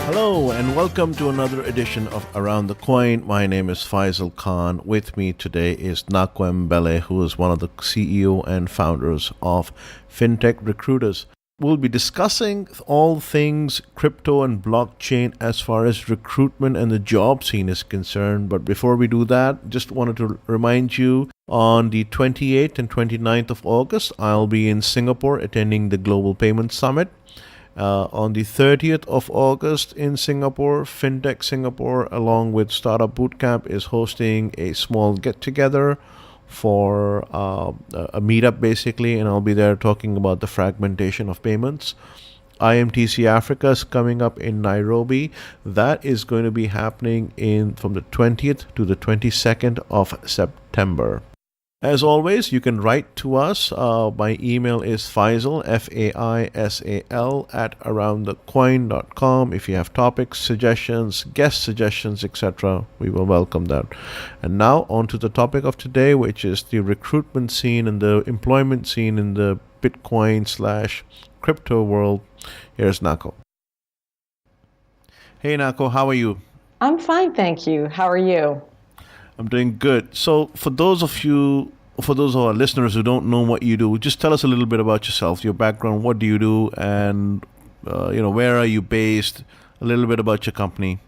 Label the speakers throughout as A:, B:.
A: Hello and welcome to another edition of Around the Coin. My name is Faisal Khan. With me today is Nako Mbelle, who is one of the CEO and founders of Fintech Recruiters. We'll be discussing all things crypto and blockchain as far as recruitment and the job scene is concerned. But before we do that, just wanted to remind you on the 28th and 29th of August, I'll be in Singapore attending the Global Payments Summit. On the 30th of August in Singapore, Fintech Singapore, along with Startup Bootcamp, is hosting a small get-together for a meetup, basically, and I'll be there talking about the fragmentation of payments. IMTC Africa is coming up in Nairobi. That is going to be happening from the 20th to the 22nd of September. As always, you can write to us. My email is Faisal, Faisal, @aroundthecoin.com. If you have topics, suggestions, guest suggestions, etc., we will welcome that. And now on to the topic of today, which is the recruitment scene and the employment scene in the Bitcoin/crypto world. Here's Nako. Hey Nako, how are you?
B: I'm fine, thank you. How are you?
A: I'm doing good. So for those of our listeners who don't know what you do, just tell us a little bit about yourself, your background, what do you do, and where are you based, a little bit about your company.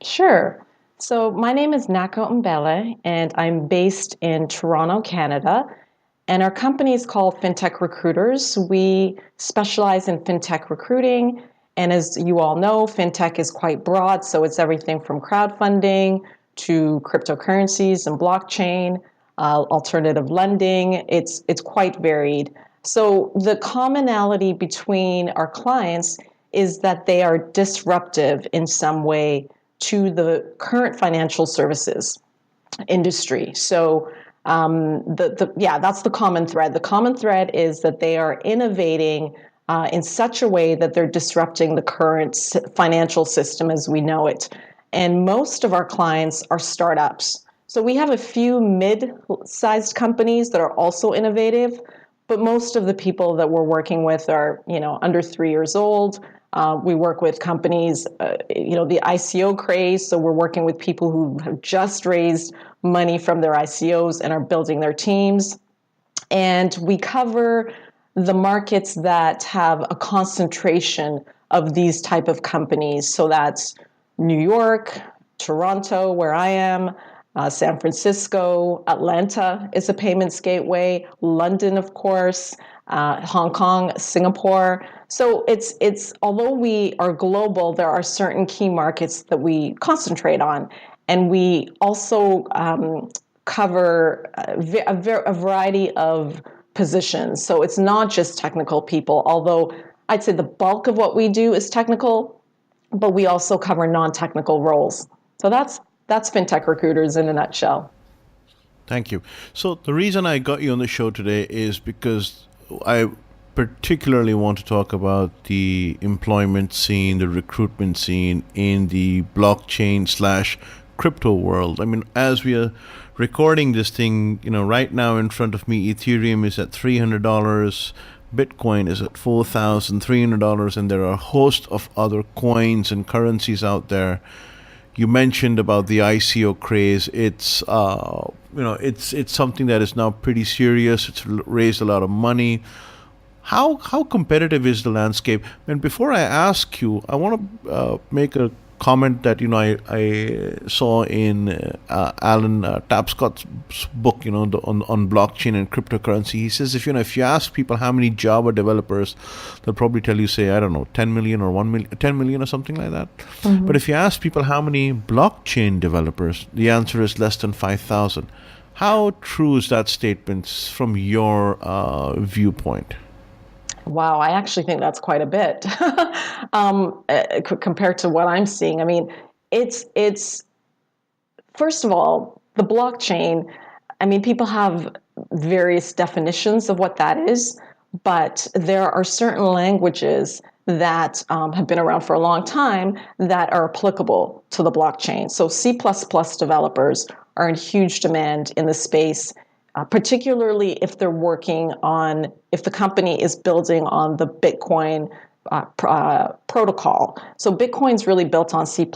B: Sure. So my name is Nako Mbelle, and I'm based in Toronto, Canada. And our company is called Fintech Recruiters. We specialize in fintech recruiting. And as you all know, fintech is quite broad. So it's everything from crowdfunding to cryptocurrencies and blockchain, alternative lending. It's quite varied. So the commonality between our clients is that they are disruptive in some way to the current financial services industry. So that's the common thread. The common thread is that they are innovating in such a way that they're disrupting the current financial system as we know it. And most of our clients are startups. So we have a few mid-sized companies that are also innovative, but most of the people that we're working with are, under 3 years old. We work with companies, the ICO craze. So we're working with people who have just raised money from their ICOs and are building their teams. And we cover the markets that have a concentration of these type of companies. So that's New York, Toronto, where I am, San Francisco, Atlanta is a payments gateway, London, of course, Hong Kong, Singapore. So it's although we are global, there are certain key markets that we concentrate on, and we also cover a variety of positions. So it's not just technical people, although I'd say the bulk of what we do is technical, but we also cover non-technical roles. So that's Fintech Recruiters in a nutshell.
A: Thank you. So the reason I got you on the show today is because I particularly want to talk about the employment scene, the recruitment scene in the blockchain/crypto world. I mean, as we are recording this thing, right now in front of me, Ethereum is at $300. Bitcoin is at $4,300, and there are a host of other coins and currencies out there. You mentioned about the ICO craze. It's it's something that is now pretty serious. It's raised a lot of money. How competitive is the landscape? And before I ask you, I want to make a comment that I saw in Alan Tapscott's book, on blockchain and cryptocurrency. He says if you ask people how many Java developers, they'll probably tell you, say, I don't know, 10 million or 1 million, 10 million or something like that. Mm-hmm. But if you ask people how many blockchain developers, the answer is less than 5,000. How true is that statement from your viewpoint?
B: Wow, I actually think that's quite a bit compared to what I'm seeing. I mean, it's first of all, the blockchain. I mean, people have various definitions of what that is, but there are certain languages that have been around for a long time that are applicable to the blockchain. So C++ developers are in huge demand in the space, particularly if they're if the company is building on the Bitcoin protocol. So Bitcoin's really built on C++.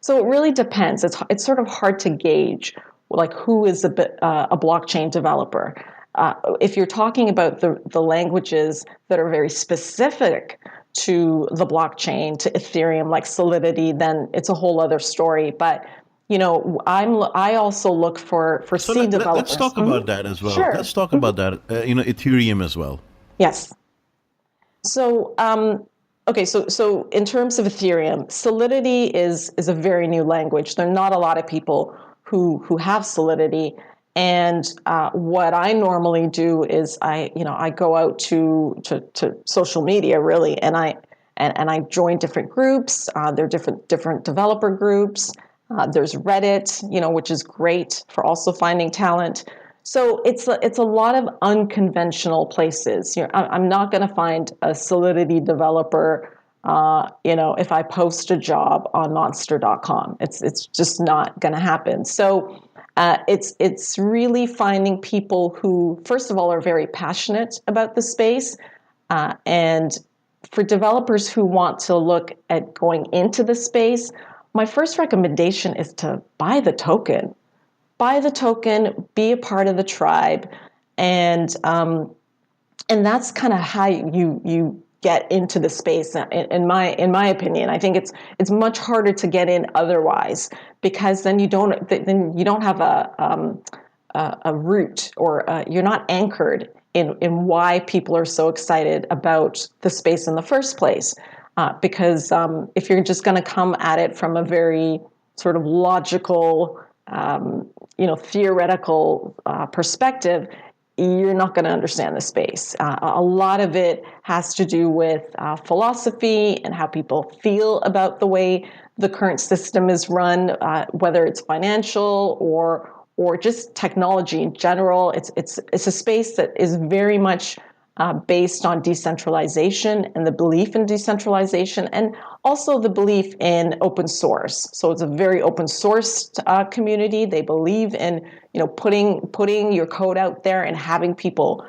B: So it really depends. It's sort of hard to gauge like who is a blockchain developer. If you're talking about the languages that are very specific to the blockchain, to Ethereum, like Solidity, then it's a whole other story. But I also look for
A: So
B: C developers.
A: let's talk about that as well.
B: Sure.
A: Let's talk about that. Ethereum as well.
B: Yes. So so in terms of Ethereum, Solidity is a very new language. There are not a lot of people who have Solidity. And what I normally do is I go out to social media really, and I join different groups. There are different developer groups. There's Reddit, which is great for also finding talent. So it's a lot of unconventional places. I'm not going to find a Solidity developer, if I post a job on Monster.com. It's just not going to happen. So it's really finding people who, first of all, are very passionate about the space, and for developers who want to look at going into the space, my first recommendation is to buy the token. Buy the token, be a part of the tribe, and that's kind of how you get into the space. In my opinion, I think it's much harder to get in otherwise, because then you don't have a root, or you're not anchored in why people are so excited about the space in the first place. Because if you're just going to come at it from a very sort of logical, theoretical perspective, you're not going to understand the space. A lot of it has to do with philosophy and how people feel about the way the current system is run, whether it's financial or just technology in general. It's a space that is very much based on decentralization and the belief in decentralization, and also the belief in open source. So it's a very open source community. They believe in putting your code out there and having people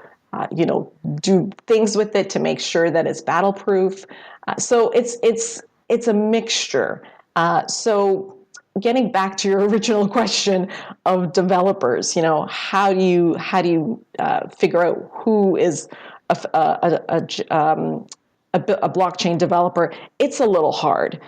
B: do things with it to make sure that it's battle proof. So it's a mixture. So getting back to your original question of developers, how do you figure out who is a blockchain developer? It's a little hard.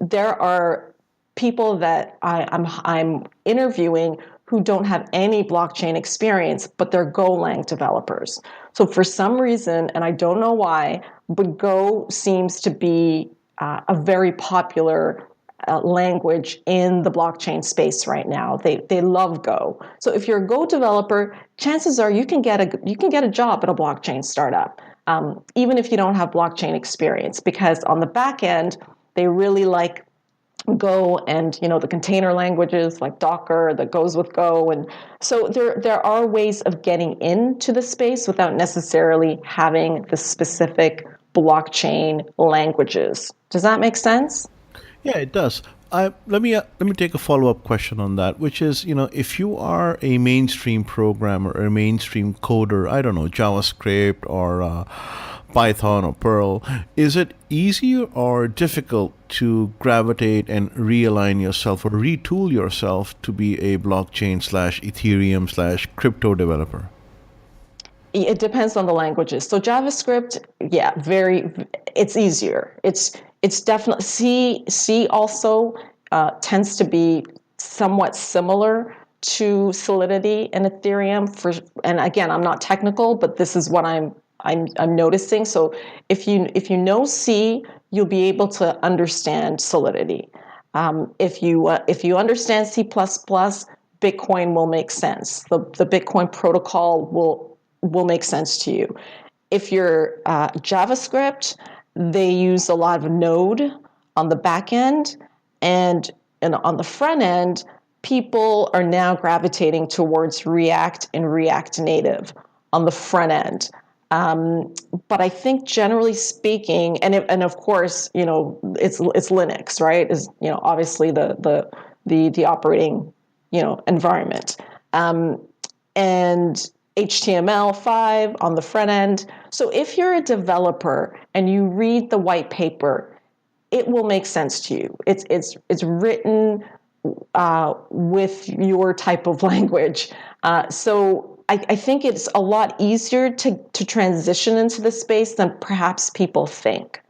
B: There are people that I'm interviewing who don't have any blockchain experience, but they're Golang developers. So for some reason, and I don't know why, but Go seems to be a very popular language in the blockchain space right now. They love Go. So if you're a Go developer, chances are you can get a job at a blockchain startup, even if you don't have blockchain experience, because on the back end they really like Go and the container languages like Docker that goes with Go, and so there are ways of getting into the space without necessarily having the specific blockchain languages. Does that make sense?
A: Yeah, it does. Let me take a follow-up question on that, which is, if you are a mainstream programmer or a mainstream coder, I don't know, JavaScript or Python or Perl, is it easier or difficult to gravitate and realign yourself or retool yourself to be a blockchain / Ethereum / crypto developer?
B: It depends on the languages. So JavaScript, yeah, it's easier. It's definitely C also tends to be somewhat similar to Solidity and Ethereum. And again, I'm not technical, but this is what I'm noticing. So if you know C, you'll be able to understand Solidity. If you understand C++, Bitcoin will make sense. The Bitcoin protocol will make sense to you. If you're JavaScript, they use a lot of Node on the back end, and on the front end, people are now gravitating towards React and React Native on the front end. But I think generally speaking, and of course, it's Linux, right? Is obviously the operating environment, and HTML5 on the front end. So if you're a developer and you read the white paper, it will make sense to you. It's written with your type of language. So I think it's a lot easier to transition into the space than perhaps people think.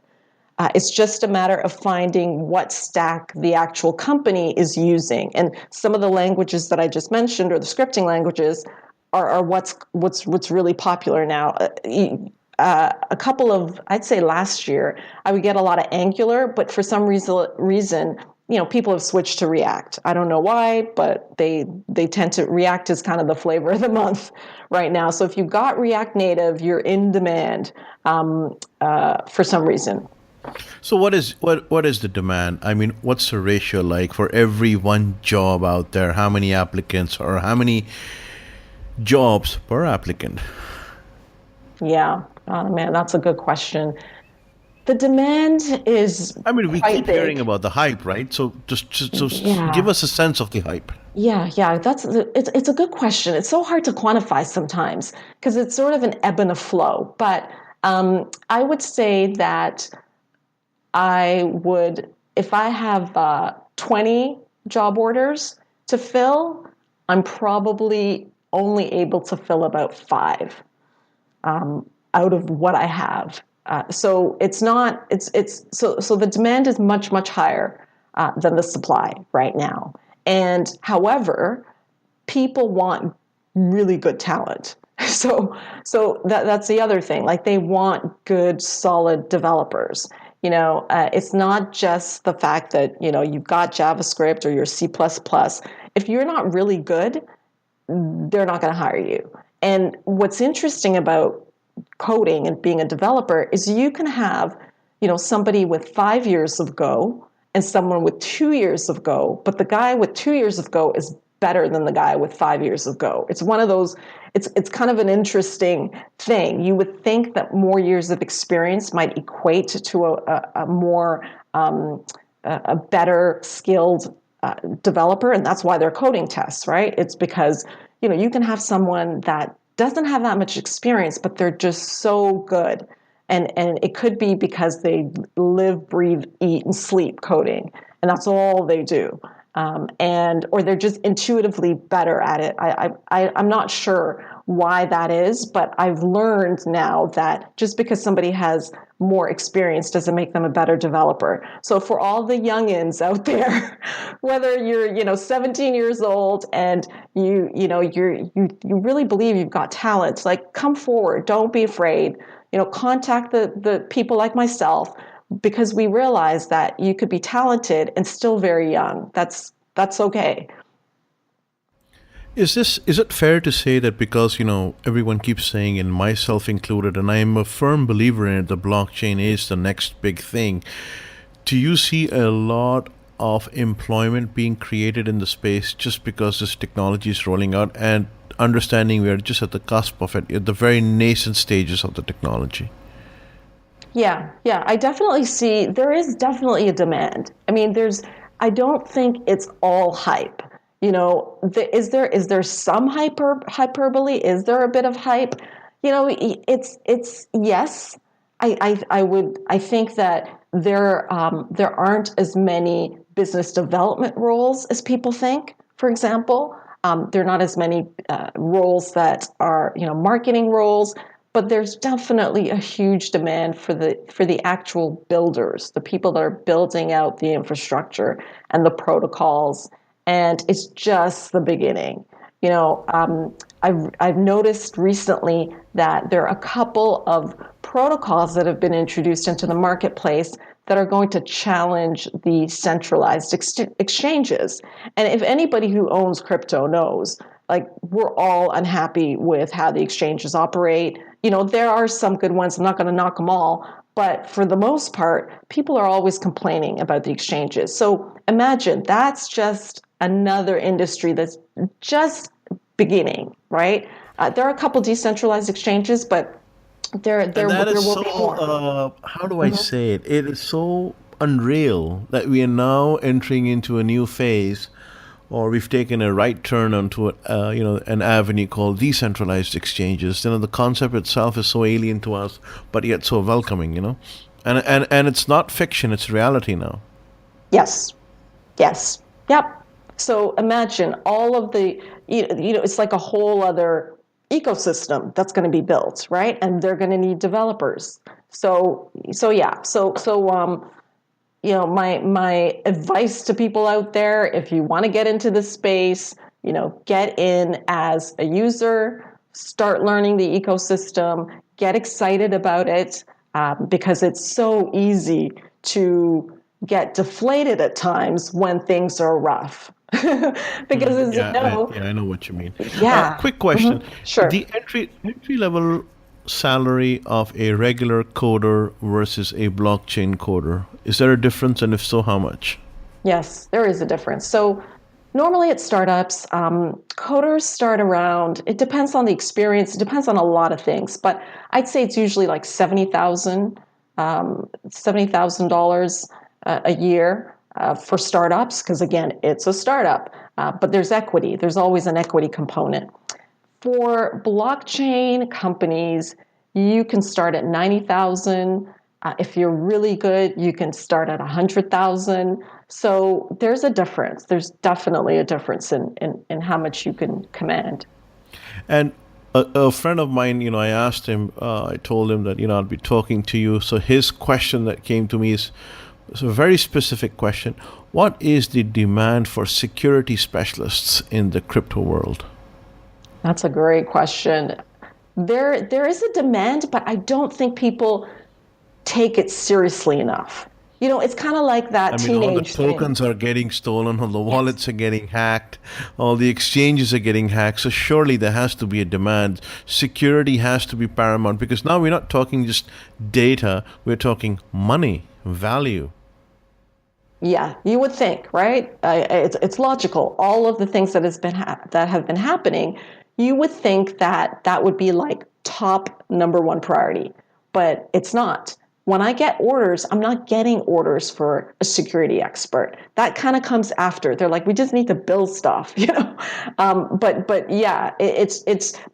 B: It's just a matter of finding what stack the actual company is using. And some of the languages that I just mentioned, or the scripting languages, are what's really popular now. A couple of, I'd say last year, I would get a lot of Angular, but for some reason, people have switched to React. I don't know why, but they tend to, React is kind of the flavor of the month right now. So if you've got React Native, you're in demand for some reason.
A: So what is the demand? I mean, what's the ratio like for every one job out there? How many applicants or how many jobs per applicant?
B: Yeah, man, that's a good question. The demand is
A: I mean, we
B: quite
A: keep
B: big.
A: hearing about the hype, right? So just
B: Yeah.
A: give us a sense of the hype.
B: Yeah, it's a good question. It's so hard to quantify sometimes because it's sort of an ebb and a flow. But I would say that if I have 20 job orders to fill, I'm probably only able to fill about 5 out of what I have. So the demand is much, much higher than the supply right now. And however, people want really good talent. So that's the other thing. Like, they want good, solid developers. It's not just the fact that, you've got JavaScript or you're C++. If you're not really good, they're not going to hire you. And what's interesting about coding and being a developer is you can have, somebody with 5 years of Go and someone with 2 years of Go, but the guy with 2 years of Go is better than the guy with 5 years of Go. It's one of those, it's kind of an interesting thing. You would think that more years of experience might equate to a more, a better skilled developer, and that's why they're coding tests, right? It's because, you can have someone that doesn't have that much experience, but they're just so good. And it could be because they live, breathe, eat, and sleep coding, and that's all they do. Or they're just intuitively better at it. I'm not sure why that is, but I've learned now that just because somebody has more experience doesn't make them a better developer. So for all the youngins out there, whether you're 17 years old and you really believe you've got talent, like, come forward, don't be afraid. Contact the people like myself, because we realize that you could be talented and still very young. That's okay.
A: Is it fair to say that because, everyone keeps saying, and myself included, and I am a firm believer in it, the blockchain is the next big thing. Do you see a lot of employment being created in the space just because this technology is rolling out, and understanding we are just at the cusp of it, at the very nascent stages of the technology?
B: Yeah, I definitely see there is definitely a demand. I mean, I don't think it's all hype. Is there some hyperbole? Is there a bit of hype? It's yes. I think that there aren't as many business development roles as people think. For example, there are not as many roles that are marketing roles. But there's definitely a huge demand for the actual builders, the people that are building out the infrastructure and the protocols, and it's just the beginning. I've noticed recently that there are a couple of protocols that have been introduced into the marketplace that are going to challenge the centralized exchanges. And if anybody who owns crypto knows, like, we're all unhappy with how the exchanges operate. There are some good ones. I'm not going to knock them all. But for the most part, people are always complaining about the exchanges. So imagine that's just another industry that's just beginning, right? There are a couple decentralized exchanges, but there will be more.
A: How do I say it? It is so unreal that we are now entering into a new phase or we've taken a right turn onto an avenue called decentralized exchanges. The concept itself is so alien to us, but yet so welcoming. And it's not fiction; it's reality now.
B: Yes. Yes. Yep. So imagine all of the, it's like a whole other ecosystem that's going to be built, right? And they're going to need developers. My advice to people out there, if you want to get into this space, get in as a user, start learning the ecosystem, get excited about it, because it's so easy to get deflated at times when things are rough. Because as you know,
A: I know what you mean.
B: yeah.
A: Quick question:
B: Sure.
A: the entry level salary of a regular coder versus a blockchain coder, is there a difference, and if so, how much?
B: Yes, there is a difference. So normally at startups, coders start around, it depends on the experience, it depends on a lot of things, but I'd say it's usually like $70,000 a year for startups, because again, it's a startup, but there's equity. There's always an equity component. For blockchain companies, you can start at 90,000. If you're really good, you can start at 100,000. So there's a difference. There's definitely a difference in how much you can command.
A: And a friend of mine, I asked him, I told him that, I'd be talking to you. So his question that came to me is a very specific question. What is the demand for security specialists in the crypto world?
B: That's a great question. There is a demand, but I don't think people take it seriously enough. It's kind of like that teenage
A: all the tokens
B: thing.
A: are getting stolen, all the wallets are getting hacked, all the exchanges are getting hacked. So surely there has to be a demand. Security has to be paramount, because now we're not talking just data, we're talking money, value.
B: Yeah, you would think, right? It's logical. All of the things that have been happening, you would think that would be like top number one priority, but it's not. When I get orders, I'm not getting orders for a security expert. That kind of comes after. They're like, we just need to build stuff, But yeah,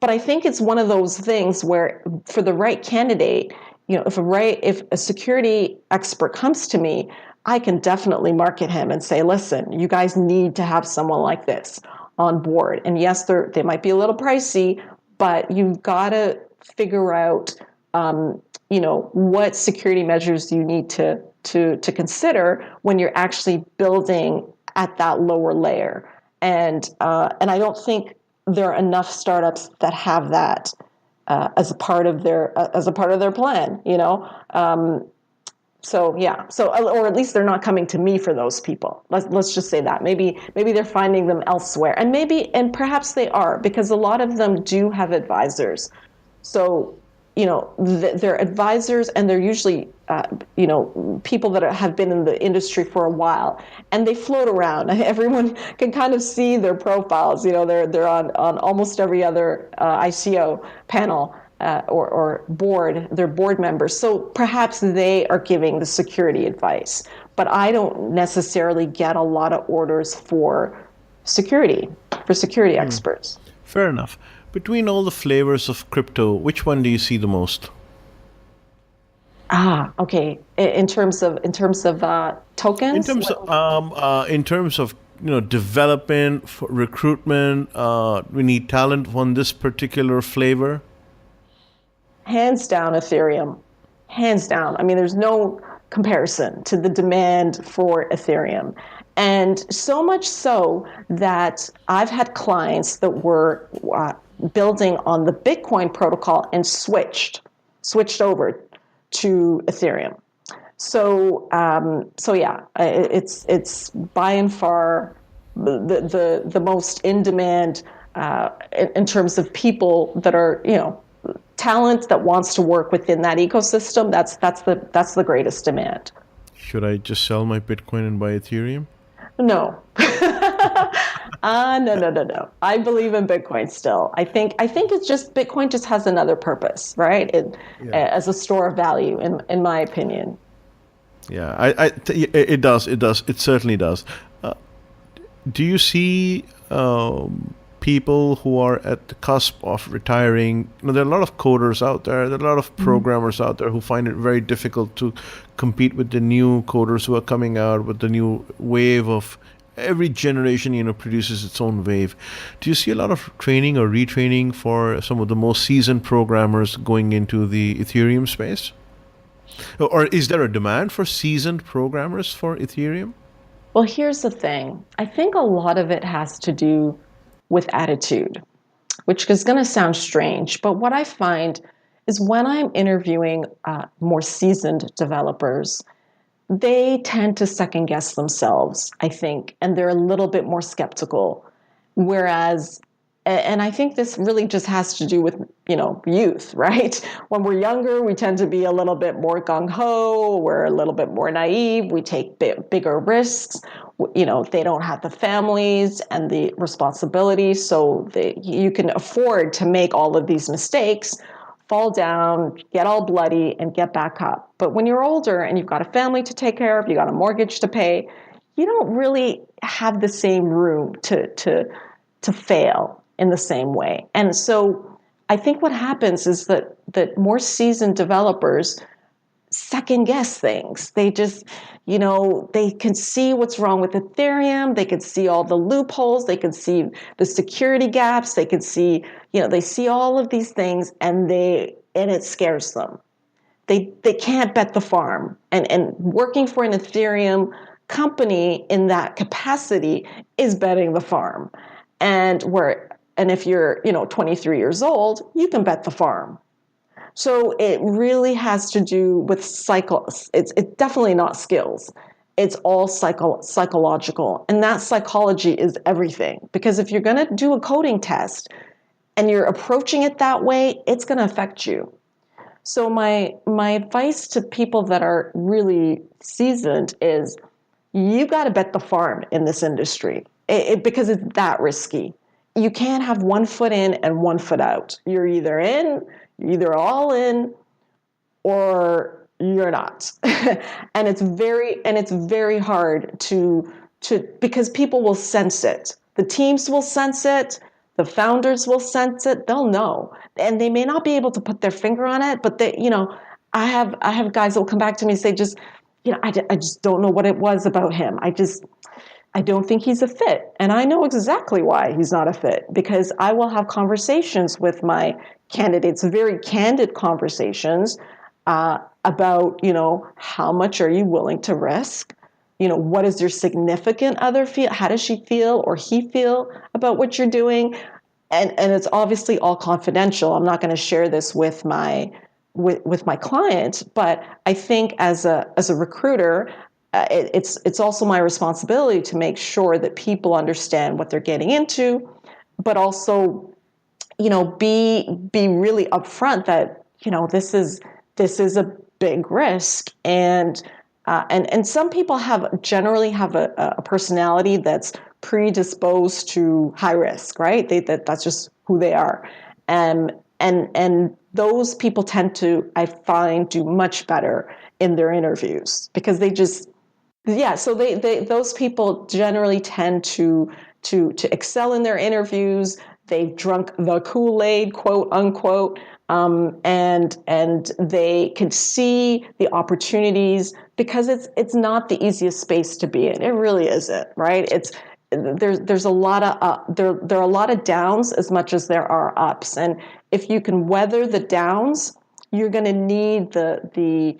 B: But I think it's one of those things where, for the right candidate, if a security expert comes to me, I can definitely market him and say, listen, you guys need to have someone like this on board. And yes, they might be a little pricey, but you've got to figure out, what security measures you need to consider when you're actually building at that lower layer. And I don't think there are enough startups that have that as a part of their plan. Or at least they're not coming to me for those people. Let's just say that. Maybe they're finding them elsewhere, and perhaps they are, because a lot of them do have advisors. So, they're advisors, and they're usually, people that have been in the industry for a while, and they float around. Everyone can kind of see their profiles. They're on almost every other ICO panel. Or board, they're board members. So perhaps they are giving the security advice, but I don't necessarily get a lot of orders for security experts.
A: Fair enough. Between all the flavors of crypto, which one do you see the most?
B: Okay. In terms of tokens.
A: In terms of development, recruitment, we need talent on this particular flavor.
B: Hands down, Ethereum. Hands down. I mean, there's no comparison to the demand for Ethereum. And so much so that I've had clients that were building on the Bitcoin protocol and switched over to Ethereum. So yeah, it's by and far the most in demand in terms of people that are, talent that wants to work within that ecosystem. That's the greatest demand.
A: Should I just sell my Bitcoin and buy Ethereum?
B: No. No. I believe in Bitcoin still. I think it's just Bitcoin just has another purpose, right? As a store of value, in my opinion.
A: Yeah, it does. It certainly does. Do you see people who are at the cusp of retiring? There are a lot of coders out there. There are a lot of programmers out there who find it very difficult to compete with the new coders who are coming out with the new wave of every generation. Produces its own wave. Do you see a lot of training or retraining for some of the most seasoned programmers going into the Ethereum space? Or is there a demand for seasoned programmers for Ethereum?
B: Well, here's the thing. I think a lot of it has to do with attitude, which is going to sound strange. But what I find is when I'm interviewing more seasoned developers, they tend to second guess themselves, I think, and they're a little bit more skeptical. Whereas, and I think this really just has to do with, youth, right? When we're younger, we tend to be a little bit more gung-ho, we're a little bit more naive, we take bigger risks. They don't have the families and the responsibilities, so you can afford to make all of these mistakes, fall down, get all bloody, and get back up. But when you're older and you've got a family to take care of, you got a mortgage to pay, you don't really have the same room to fail in the same way. And so I think what happens is that more seasoned developers second guess things. They just, they can see what's wrong with Ethereum. They can see all the loopholes. They can see the security gaps. They can see, they see all of these things and it scares them. They can't bet the farm. And working for an Ethereum company in that capacity is betting the farm. And if you're, 23 years old, you can bet the farm. So it really has to do with it's definitely not skills. It's all psychological. And that psychology is everything. Because if you're going to do a coding test and you're approaching it that way, it's going to affect you. So my advice to people that are really seasoned is you got to bet the farm in this industry because it's that risky. You can't have one foot in and one foot out. You're either all in or you're not. And it's very hard to because people will sense it. The teams will sense it, the founders will sense it, they'll know. And they may not be able to put their finger on it, but I have guys that will come back to me and say, I just don't know what it was about him. I don't think he's a fit. And I know exactly why he's not a fit, because I will have conversations with my candidates, very candid conversations about, how much are you willing to risk? What does your significant other feel? How does she feel or he feel about what you're doing? And it's obviously all confidential. I'm not going to share this with my client, but I think as a recruiter, it's also my responsibility to make sure that people understand what they're getting into, but also, be really upfront that this is a big risk, and some people generally have a personality that's predisposed to high risk, right? That's just who they are, and those people tend to, I find, do much better in their interviews because they just. Yeah, so those people generally tend to excel in their interviews. They've drunk the Kool-Aid, quote unquote, and they can see the opportunities because it's not the easiest space to be in. It really isn't, right? There's a lot of there are a lot of downs as much as there are ups, and if you can weather the downs, you're going to need the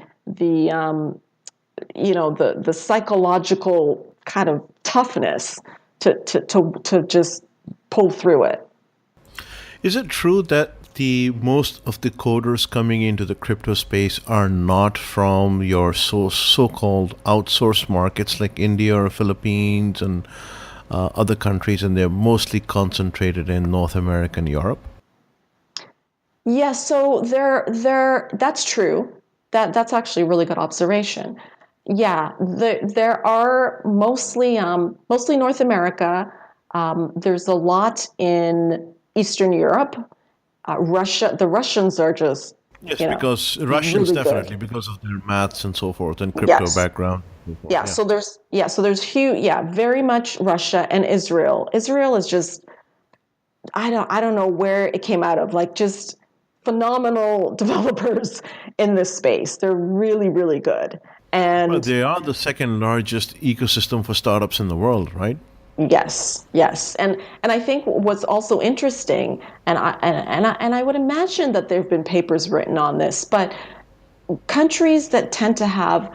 B: psychological kind of toughness to just pull through it.
A: Is it true that the most of the coders coming into the crypto space are not from your so-called outsourced markets like India or Philippines and other countries, and they're mostly concentrated in North America and Europe?
B: Yeah, so that's true. That's actually a really good observation. Yeah, there are mostly North America. There's a lot in Eastern Europe. Russia. The Russians are just
A: Yes,
B: you know,
A: because Russians
B: really good.
A: definitely because of their maths and so forth and crypto
B: Yes.
A: background. And so forth.
B: Yeah,
A: Yeah.
B: so there's huge, yeah, very much Russia and Israel. Israel is just I don't know where it came out of, like just phenomenal developers in this space. They're really, really good.
A: Well,
B: And
A: they are the second largest ecosystem for startups in the world, right?
B: yes, yes. And I think what's also interesting, and I would imagine that there have been papers written on this, but countries that tend to have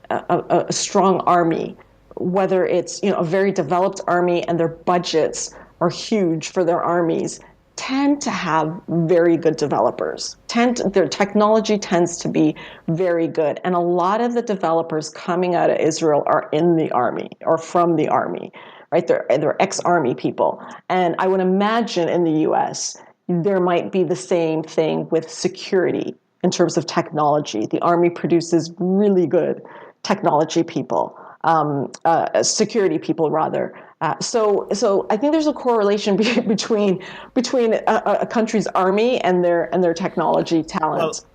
B: a strong army, whether it's a very developed army and their budgets are huge for their armies, tend to have very good developers. Their technology tends to be very good, and a lot of the developers coming out of Israel are in the army or from the army, right? They're ex-army people, and I would imagine in the U.S. there might be the same thing with security in terms of technology. The Army produces really good technology people, security people rather. So I think there's a correlation between a country's army and their technology
A: Well,
B: talent.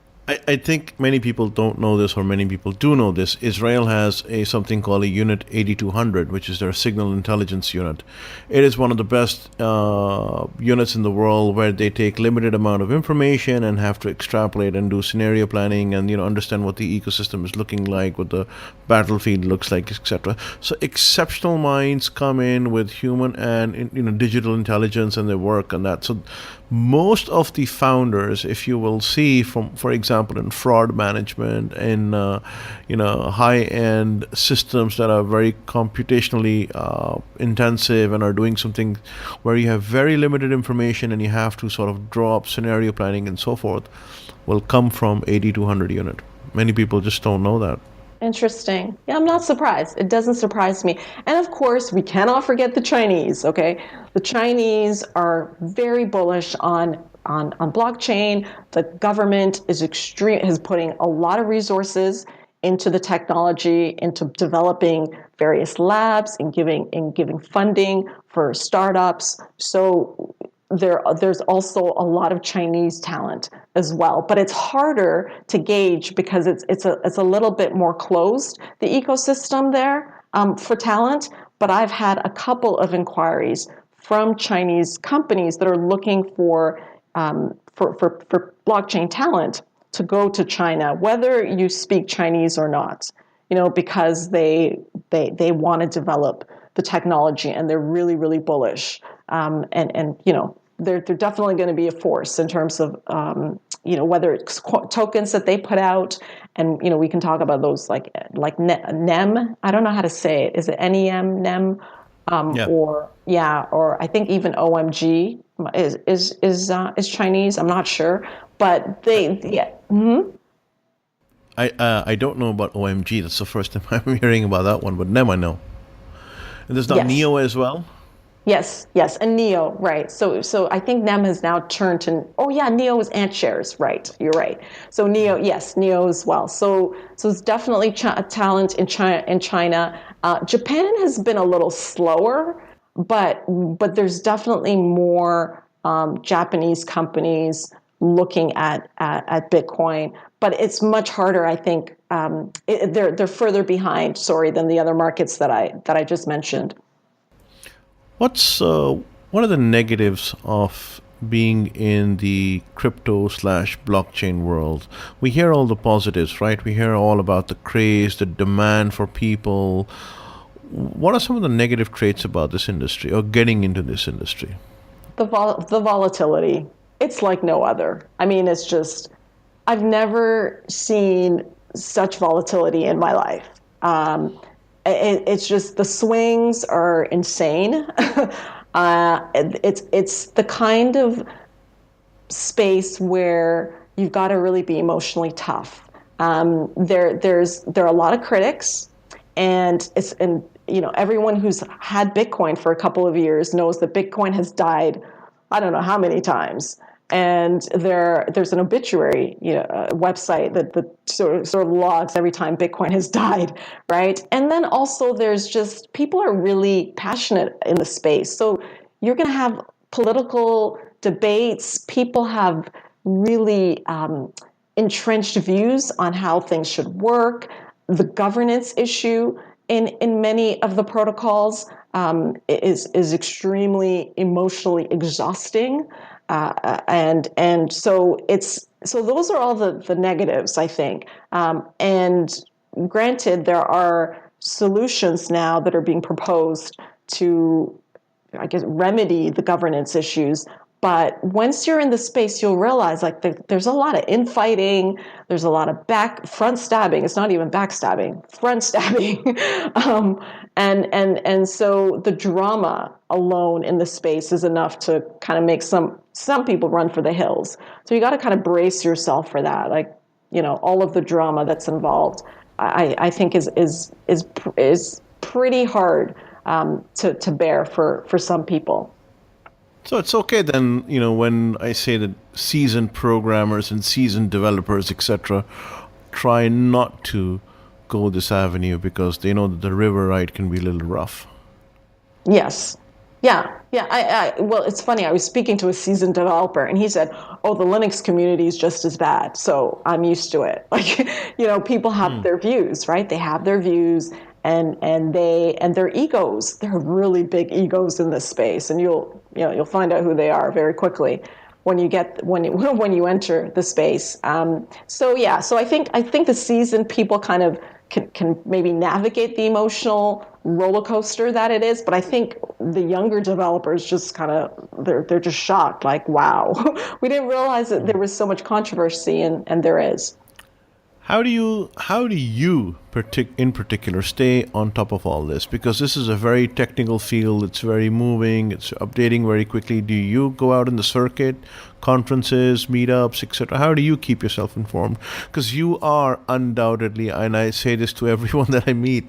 A: I think many people don't know this, or many people do know this. Israel has a something called a Unit 8200, which is their signal intelligence unit. It is one of the best units in the world where they take limited amount of information and have to extrapolate and do scenario planning and understand what the ecosystem is looking like, what the battlefield looks like, etc. So exceptional minds come in with human and digital intelligence and they work on that. So most of the founders, if you will see from, for example, in fraud management, in high-end systems that are very computationally intensive and are doing something where you have very limited information and you have to sort of draw up scenario planning and so forth, will come from 8200 unit. Many people just don't know that.
B: Interesting. Yeah, I'm not surprised. It doesn't surprise me. And of course, we cannot forget the Chinese, okay? The Chinese are very bullish on blockchain. The government is putting a lot of resources into the technology, into developing various labs and giving funding for startups. So there's also a lot of Chinese talent as well, but it's harder to gauge because it's a little bit more closed, the ecosystem there for talent. But I've had a couple of inquiries from Chinese companies that are looking for blockchain talent to go to China, whether you speak Chinese or not, because they want to develop the technology and they're really, really bullish. And they're definitely going to be a force in terms of whether it's tokens that they put out, and we can talk about those like NEM. I don't know how to say it. Is it NEM?
A: Yeah.
B: Or I think even OMG is Chinese. I'm not sure, but they yeah. Mm-hmm.
A: I don't know about OMG. That's the first time I'm hearing about that one, but NEM I know. And there's not
B: Yes.
A: Neo as well?
B: Yes, and Neo, right. So I think NEM has now turned to, oh yeah, Neo is ant shares, right. You're right. So Neo, yes, Neo as well. So it's definitely talent in China. Japan has been a little slower, but there's definitely more Japanese companies looking at Bitcoin. But it's much harder, I think. They're further behind, sorry, than the other markets that I just mentioned.
A: What are the negatives of being in the crypto slash blockchain world? We hear all the positives, right? We hear all about the craze, the demand for people. What are some of the negative traits about this industry or getting into this industry?
B: The volatility. It's like no other. I mean, it's just I've never seen such volatility in my life. It's just the swings are insane. It's the kind of space where you've got to really be emotionally tough. There are a lot of critics, and everyone who's had Bitcoin for a couple of years knows that Bitcoin has died. I don't know how many times. And there's an obituary, website that sort of logs every time Bitcoin has died, right? And then also there's just people are really passionate in the space. So you're going to have political debates. People have really entrenched views on how things should work. The governance issue in many of the protocols is extremely emotionally exhausting, and so those are all the negatives, I think. And granted, there are solutions now that are being proposed to, I guess, remedy the governance issues. But once you're in the space, you'll realize like there's a lot of infighting. There's a lot of front stabbing. It's not even backstabbing, front stabbing, and so the drama alone in the space is enough to kind of make some people run for the hills. So you got to kind of brace yourself for that. Like, all of the drama that's involved, I think is pretty hard to bear for some people.
A: So it's okay then, when I say that seasoned programmers and seasoned developers, etc., try not to go this avenue because they know that the river ride can be a little rough.
B: Yes. Yeah. Well, it's funny. I was speaking to a seasoned developer, and he said, "Oh, the Linux community is just as bad, so I'm used to it." Like, people have their views, right? They have their views, and their egos. They're really big egos in this space, and you'll find out who they are very quickly when you enter the space. So I think the seasoned people kind of can maybe navigate the emotional roller coaster that it is, but I think the younger developers just kind of they're just shocked, like, wow, we didn't realize that there was so much controversy, and there is.
A: How do you in particular stay on top of all this? Because this is a very technical field. It's very moving. It's updating very quickly. Do you go out in the circuit, conferences, meetups, etc.? How do you keep yourself informed? Because you are undoubtedly, and I say this to everyone that I meet,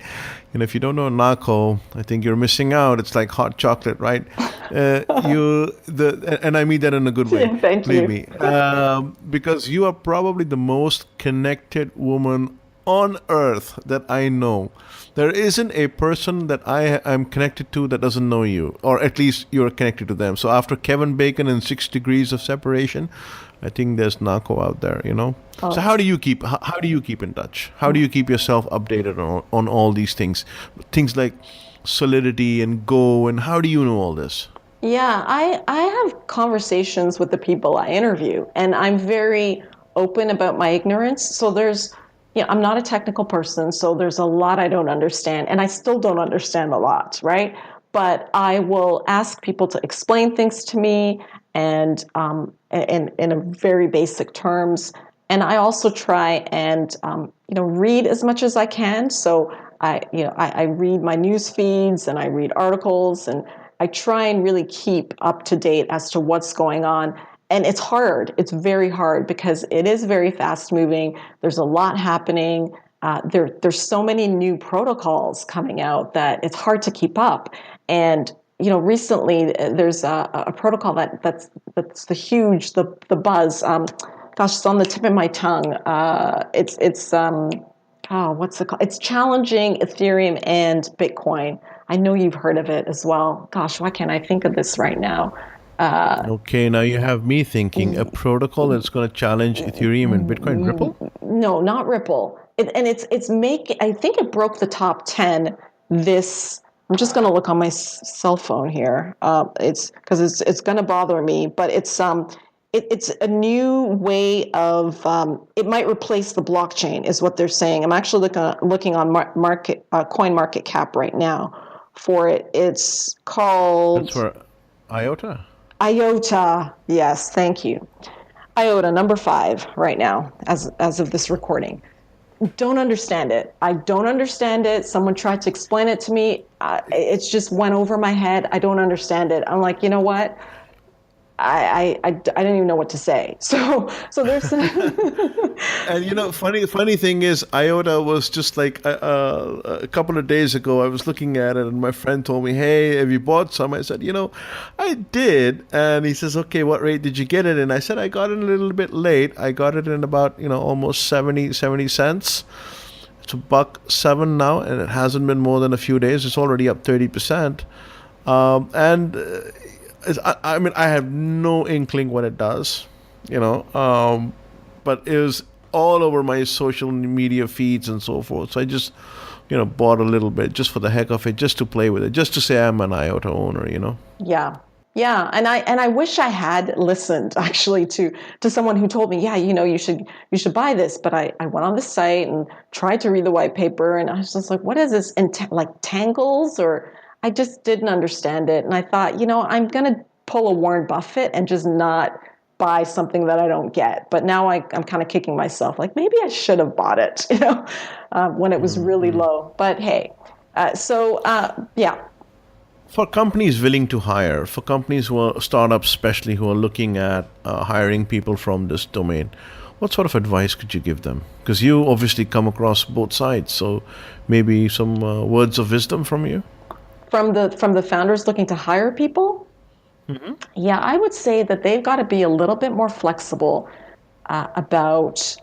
A: if you don't know Nako, I think you're missing out. It's like hot chocolate, right? And I mean that in a good way.
B: Yeah, thank you.
A: Believe me, because you are probably the most connected woman on earth that I know. There isn't a person that I am connected to that doesn't know you, or at least you're connected to them. So after Kevin Bacon and 6 Degrees of Separation, I think there's Nako out there, Oh. So how do you keep in touch? How do you keep yourself updated on all these things like Solidity and Go, and how do you know all this?
B: Yeah, I have conversations with the people I interview, and I'm very open about my ignorance. So I'm not a technical person, so there's a lot I don't understand, and I still don't understand a lot, right? But I will ask people to explain things to me, and in a very basic terms. And I also try and read as much as I can. So I read my news feeds, and I read articles, and I try and really keep up to date as to what's going on. And it's hard. It's very hard because it is very fast moving. There's a lot happening. There's so many new protocols coming out that it's hard to keep up. And recently there's a protocol that's the buzz. It's on the tip of my tongue. What's it called? It's challenging Ethereum and Bitcoin. I know you've heard of it as well. Gosh, why can't I think of this right now?
A: Okay, now you have me thinking a protocol that's going to challenge Ethereum and Bitcoin. Ripple?
B: No, not Ripple. I think it broke the top 10 this. I'm just going to look on my cell phone here. It's because it's going to bother me, but it's a new way of. It might replace the blockchain, is what they're saying. I'm actually looking on Coin Market Cap right now for it. It's called.
A: That's for IOTA.
B: IOTA, yes, thank you. IOTA, number 5 right now, as of this recording. Don't understand it. I don't understand it. Someone tried to explain it to me. It just went over my head. I don't understand it. I'm like, you know what? I didn't even know what to say. So there's.
A: And funny thing is, IOTA was just like a couple of days ago. I was looking at it, and my friend told me, "Hey, have you bought some?" I said, "I did." And he says, "Okay, what rate did you get it in?" I said, "I got it a little bit late. I got it in about almost 70 cents. It's $1.07 now, and it hasn't been more than a few days. It's already up 30%." I have no inkling what it does. you know, but it was all over my social media feeds and so forth. So I just, bought a little bit just for the heck of it, just to play with it, just to say I'm an IOTA owner.
B: Yeah. Yeah, and I wish I had listened actually to someone who told me, yeah, you should buy this. But I went on the site and tried to read the white paper, and I was just like, what is this? Like tangles, or I just didn't understand it. And I thought, I'm gonna pull a Warren Buffett and just not buy something that I don't get. But now I'm kind of kicking myself, like maybe I should have bought it, when it was really low. But hey, yeah.
A: For companies willing to hire, for companies who are startups, especially who are looking at hiring people from this domain, what sort of advice could you give them? Because you obviously come across both sides, so maybe some words of wisdom from you.
B: From the founders looking to hire people. Yeah, I would say that they've got to be a little bit more flexible about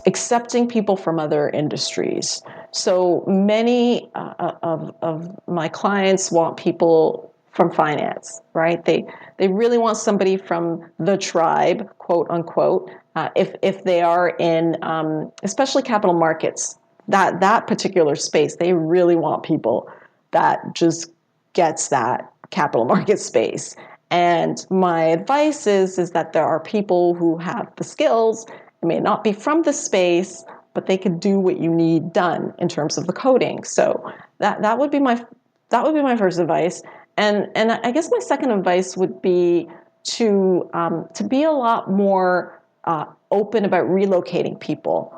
B: accepting people from other industries. So many of my clients want people from finance, right? They really want somebody from the tribe, quote unquote, if they are in, especially capital markets, that particular space. They really want people that just gets that capital market space. And my advice is that there are people who have the skills. It may not be from the space, but they could do what you need done in terms of the coding. So that would be my first advice. And I guess my second advice would be to be a lot more open about relocating people.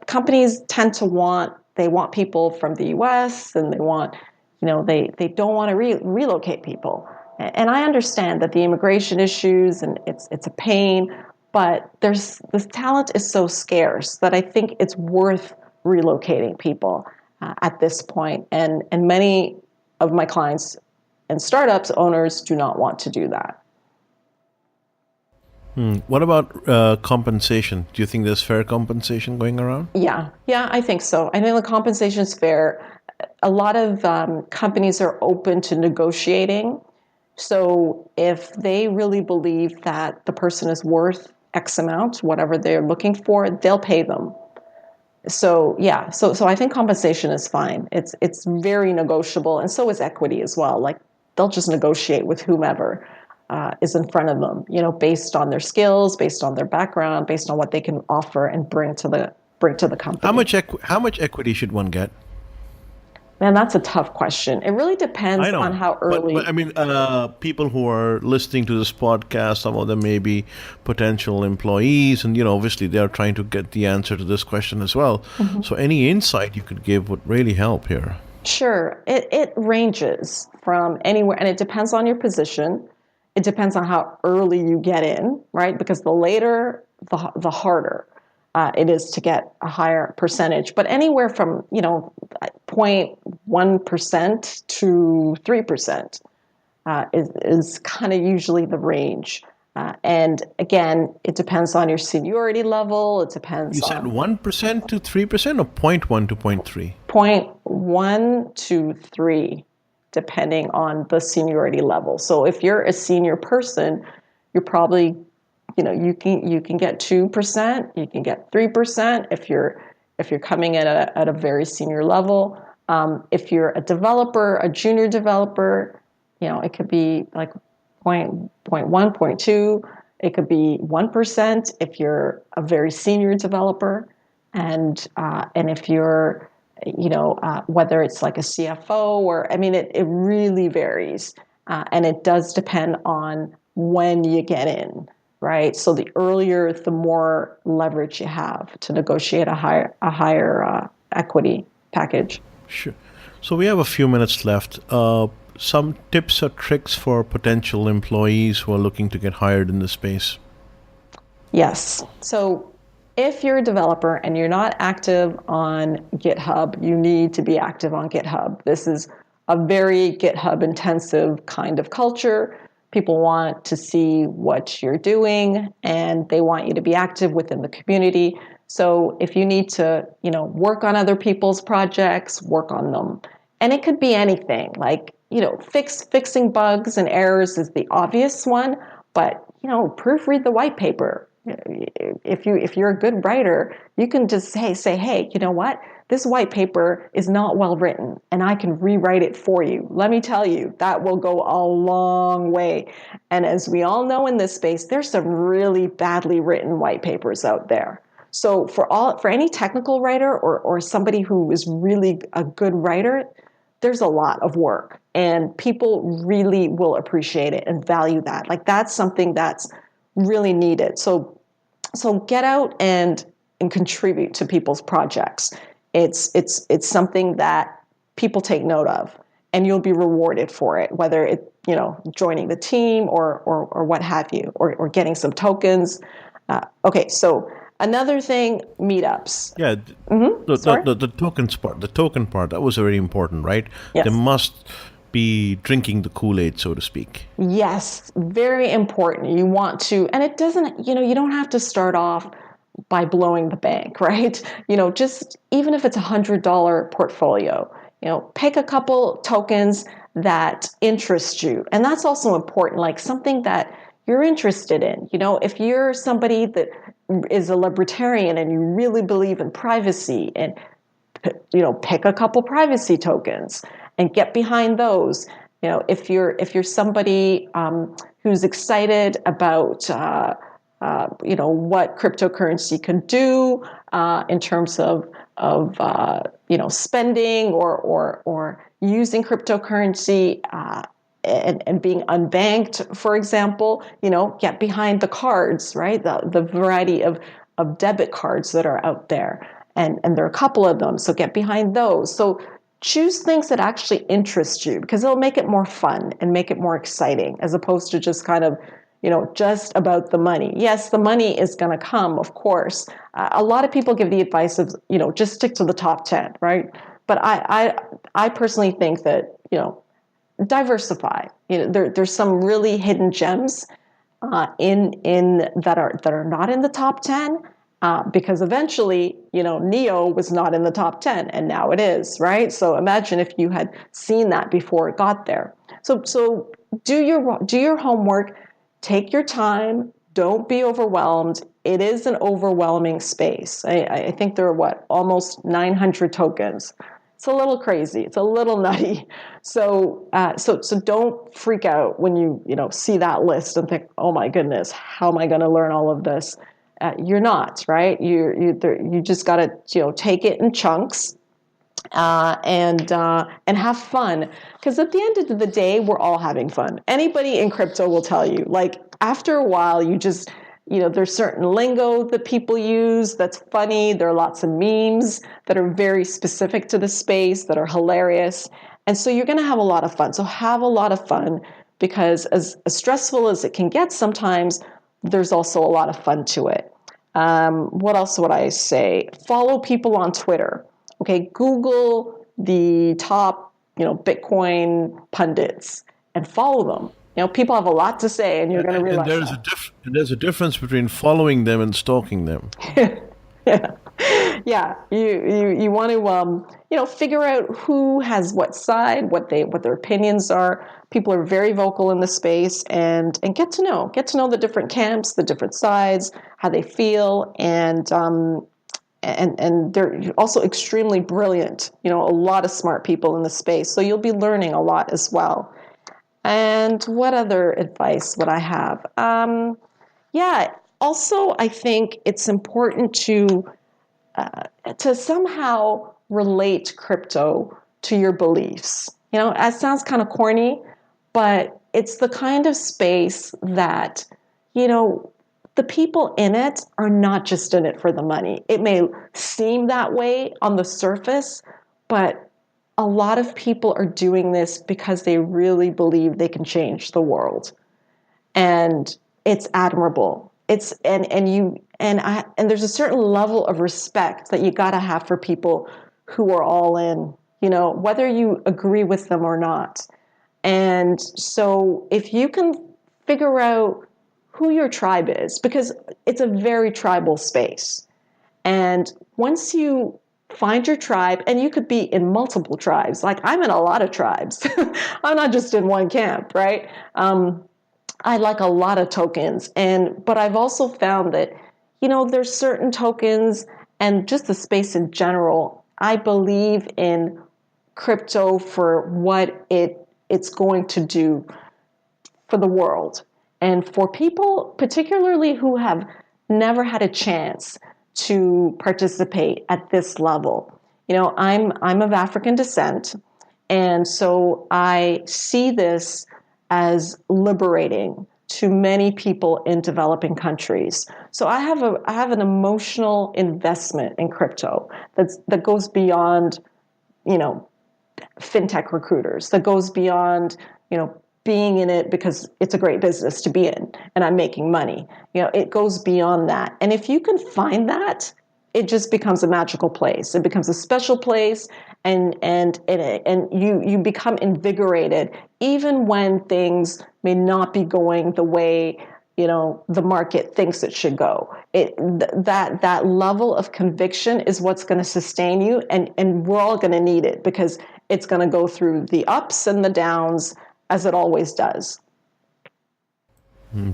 B: Companies tend to want people from the U.S. and they don't want to relocate people. And I understand that the immigration issues and it's a pain, but this talent is so scarce that I think it's worth relocating people at this point. And many of my clients and startups owners do not want to do that.
A: What about compensation? Do you think there's fair compensation going around?
B: Yeah, I think so. I think the compensation is fair. A lot of companies are open to negotiating. So if they really believe that the person is worth X amount, whatever they're looking for, they'll pay them. So yeah, so I think compensation is fine. It's very negotiable, and so is equity as well. Like they'll just negotiate with whomever is in front of them, based on their skills, based on their background, based on what they can offer and bring to the company.
A: How much equity should one get?
B: Man, that's a tough question. It really depends on how early.
A: But I mean, people who are listening to this podcast, some of them may be potential employees, and obviously they are trying to get the answer to this question as well. Mm-hmm. So, any insight you could give would really help here.
B: Sure, it ranges from anywhere, and it depends on your position. It depends on how early you get in, right? Because the later, the harder. It is to get a higher percentage, but anywhere from 0.1% to 3% is kind of usually the range. And again, it depends on your seniority level. It depends.
A: You said 1% to 3% or 0.1 to 0.3?
B: 0.1 to 3, depending on the seniority level. So if you're a senior person, you're probably you can get 2%, you can get 3% if you're coming at a very senior level. If you're a developer, a junior developer, it could be like 0.1, 0.2. It could be 1% if you're a very senior developer, and if you're whether it's like a CFO or it really varies, and it does depend on when you get in. Right. So the earlier, the more leverage you have to negotiate a higher equity package.
A: Sure. So we have a few minutes left. Some tips or tricks for potential employees who are looking to get hired in this space.
B: Yes. So if you're a developer and you're not active on GitHub, you need to be active on GitHub. This is a very GitHub intensive kind of culture. People want to see what you're doing, and they want you to be active within the community. So if you need to, work on other people's projects, work on them. And it could be anything, like, fixing bugs and errors is the obvious one, but proofread the white paper. If you're a good writer, you can just say, hey, you know what? This white paper is not well written, and I can rewrite it for you. Let me tell you, that will go a long way. And as we all know in this space, there's some really badly written white papers out there. So for any technical writer or somebody who is really a good writer, there's a lot of work, and people really will appreciate it and value that. Like, that's something that's really needed. So get out and contribute to people's projects. It's something that people take note of, and you'll be rewarded for it, whether it joining the team or what have you, or getting some tokens. Okay, so another thing, meetups.
A: Yeah, the token part, that was very important, right?
B: Yes.
A: They must be drinking the Kool-Aid, so to speak.
B: Yes, very important. You want to, and it doesn't, you don't have to start off by blowing the bank, right? Just even if it's $100 portfolio, pick a couple tokens that interest you. And that's also important, like something that you're interested in. If you're somebody that is a libertarian and you really believe in privacy, and pick a couple privacy tokens and get behind those. If you're somebody who's excited about what cryptocurrency can do in terms of spending or using cryptocurrency and being unbanked, for example, get behind the cards, right? The variety of debit cards that are out there. And there are a couple of them, so get behind those. So choose things that actually interest you, because it'll make it more fun and make it more exciting, as opposed to just kind of, just about the money. Yes, the money is going to come, of course. A lot of people give the advice of, just stick to the top 10, right? But I personally think that, diversify. There's some really hidden gems in that are not in the top 10. Because eventually, Neo was not in the top 10, and now it is, right? So imagine if you had seen that before it got there. So do your homework, take your time, don't be overwhelmed. It is an overwhelming space. I think there are almost 900 tokens. It's a little crazy. It's a little nutty. So don't freak out when you see that list and think, oh my goodness, how am I going to learn all of this? You're not, right? You just got to take it in chunks and have fun, because at the end of the day, we're all having fun. Anybody in crypto will tell you, like, after a while, you just there's certain lingo that people use that's funny. There are lots of memes that are very specific to the space that are hilarious, and so you're going to have a lot of fun. So have a lot of fun, because as stressful as it can get sometimes, there's also a lot of fun to it. What else would I say? Follow people on Twitter. Okay, Google the top, Bitcoin pundits and follow them. People have a lot to say, and you're going to realize
A: there's a difference between following them and stalking them.
B: Yeah. You want to figure out who has what side, what their opinions are. People are very vocal in the space, and get to know the different camps, the different sides, how they feel, and they're also extremely brilliant. A lot of smart people in the space, so you'll be learning a lot as well. And what other advice would I have? Also, I think it's important to somehow relate crypto to your beliefs. It sounds kind of corny, but it's the kind of space that, the people in it are not just in it for the money. It may seem that way on the surface, but a lot of people are doing this because they really believe they can change the world. And it's admirable. And there's a certain level of respect that you got to have for people who are all in, whether you agree with them or not. And so if you can figure out who your tribe is, because it's a very tribal space. And once you find your tribe, and you could be in multiple tribes. Like, I'm in a lot of tribes. I'm not just in one camp, right? I like a lot of tokens, but I've also found that, there's certain tokens and just the space in general. I believe in crypto for what it's going to do for the world. And for people, particularly who have never had a chance to participate at this level. I'm of African descent, and so I see this as liberating to many people in developing countries. So I have an emotional investment in crypto that goes beyond, fintech recruiters, that goes beyond, being in it because it's a great business to be in and I'm making money. It goes beyond that. And if you can find that, it just becomes a magical place. It becomes a special place, and you become invigorated even when things may not be going the way the market thinks it should go. That level of conviction is what's going to sustain you, and we're all going to need it because it's going to go through the ups and the downs as it always does.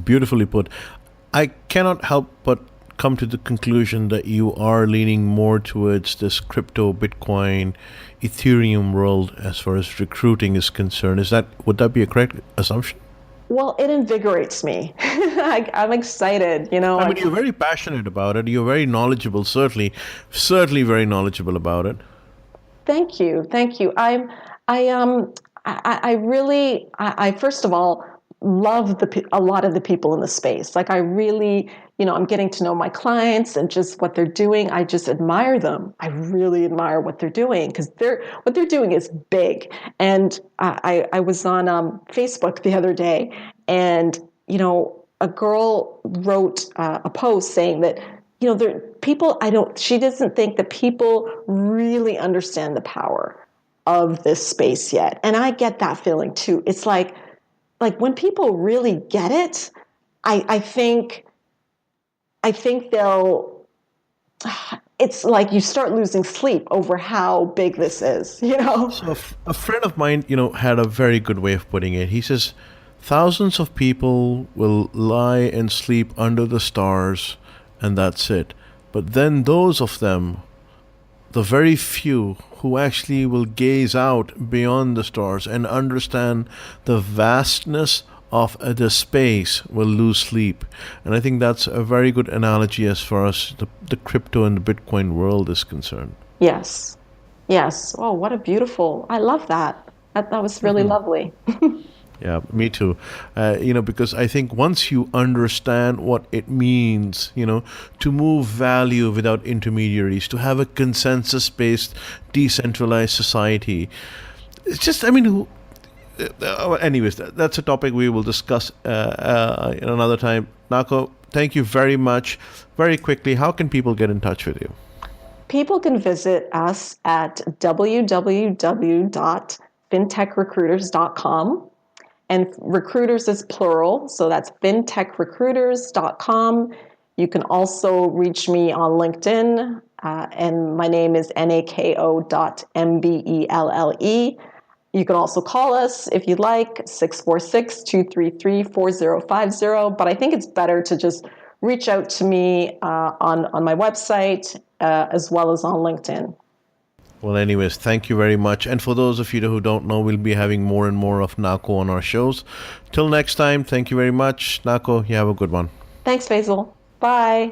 A: Beautifully put. I cannot help but come to the conclusion that you are leaning more towards this crypto, Bitcoin, Ethereum world as far as recruiting is concerned. Would that be a correct assumption?
B: Well, it invigorates me. I'm excited,
A: I mean, you're very passionate about it. You're very knowledgeable, certainly very knowledgeable about it.
B: Thank you. I really, first of all, love a lot of the people in the space. Like I really, I'm getting to know my clients and just what they're doing. I just admire them. I really admire what they're doing because what they're doing is big. And I was on Facebook the other day, and a girl wrote a post saying that she doesn't think that people really understand the power of this space yet. And I get that feeling too. It's like when people really get it, I think it's like you start losing sleep over how big this is,
A: So a friend of mine, had a very good way of putting it. He says, thousands of people will lie and sleep under the stars, and that's it. But then those of them, the very few who actually will gaze out beyond the stars and understand the vastness of the space, will lose sleep. And I think that's a very good analogy as far as the crypto and the Bitcoin world is concerned.
B: Yes. Oh, what a beautiful, I love that. That was really lovely.
A: Yeah, me too. Because I think once you understand what it means, to move value without intermediaries, to have a consensus-based, decentralized society, it's just, anyways, that's a topic we will discuss in another time. Nako, thank you very much. Very quickly, how can people get in touch with you?
B: People can visit us at www.fintechrecruiters.com. And recruiters is plural, so that's fintechrecruiters.com. You can also reach me on LinkedIn, and my name is nako.mbelle. You can also call us if you'd like, 646-233-4050. But I think it's better to just reach out to me on my website as well as on LinkedIn.
A: Well, anyways, thank you very much. And for those of you who don't know, we'll be having more and more of Nako on our shows. Till next time, thank you very much. Nako, you have a good one.
B: Thanks, Faisal. Bye.